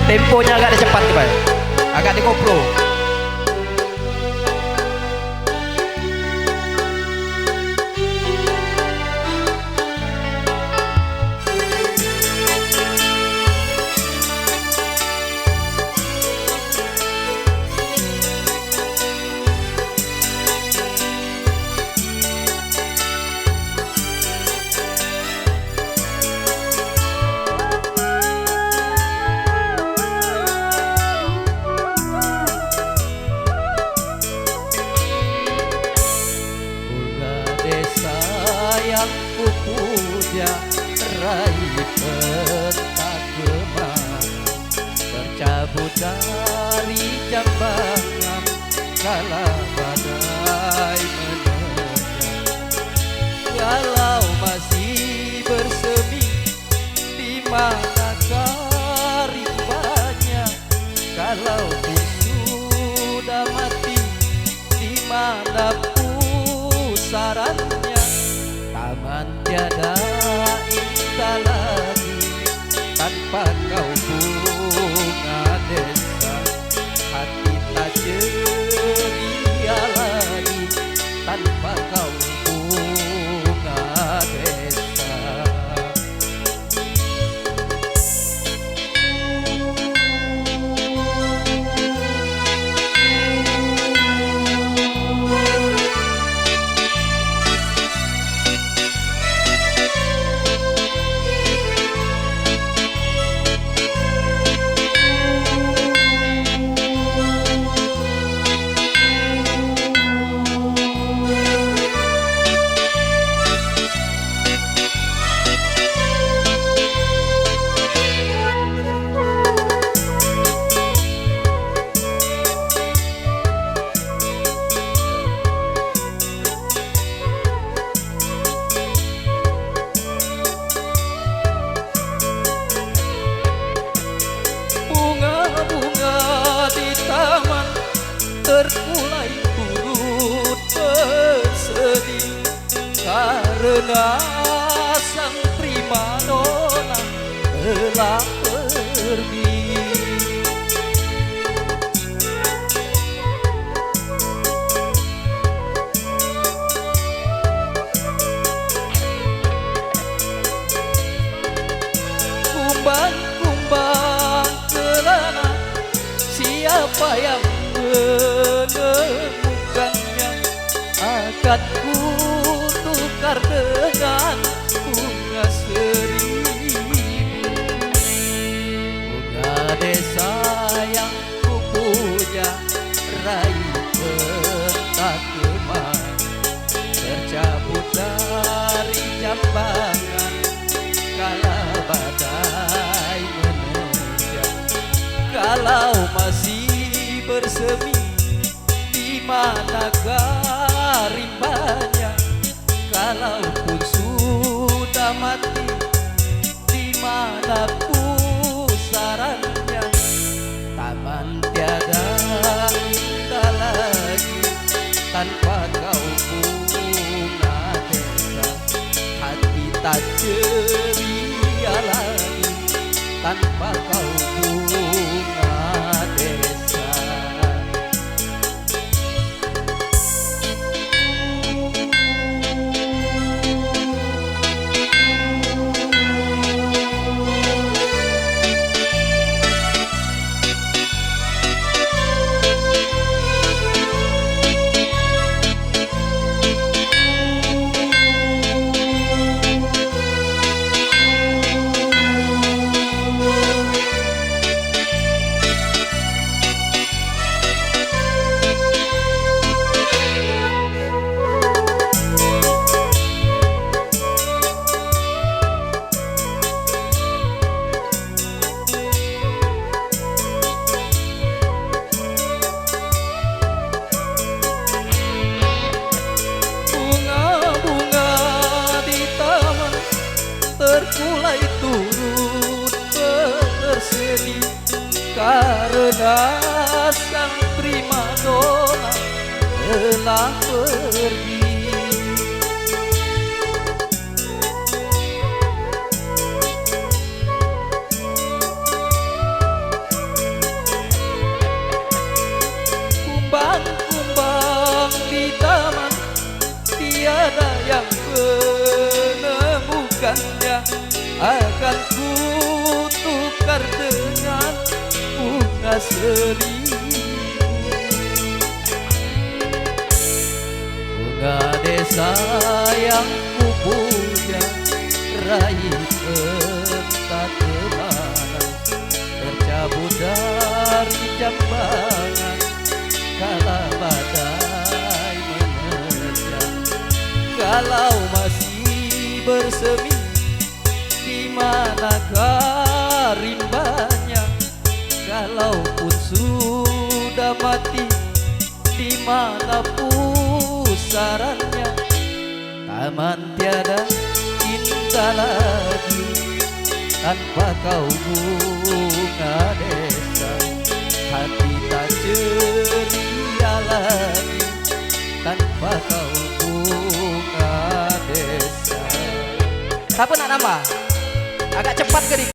Temponya agak cepat nih, Pak. Agak dikoplo. Yang kupuja raih pentak kemana, tercabut dari jambangan kala badai menerjang. Kalau masih bersemi, di manakah rimbanya? Kalau sudah mati, di mana pusarannya? Taman tiada indah lagi tanpa kau bunga desa. Hati tak ceria lagi tanpa kau bunga desa. Terkulai turut bersedih karena sang primadona telah pergi. Kumbang-kumbang kelana, siapa yang menemukannya? Akan ku tukar dengan bunga seribu. Bunga desa yang ku puja raih pentak kemana, tercabut dari jambangan kala badai menerjang. Kalau masih bersemi, di manakah rimbanya? Kalaupun sudah mati, di mana pusarannya? Taman tiada indah lagi tanpa kau bunga desa. Hati tak ceria lagi tanpa kau bunga desa. Terkulai turut bersedih karena sang primadona telah pergi. akan ku tukar dengan bunga seribu. Bunga desa yang ku puja, raih entah kemana, tercabut dari jambangan kala badai menerjang. Kalau masih bersemi, di manakah rimbanya? Kalaupun sudah mati, di mana pusarannya? Taman tiada indah lagi tanpa kau bunga desa. Hati tak ceria lagi tanpa kau bunga desa. Siapa nak nambah? Agak cepat ke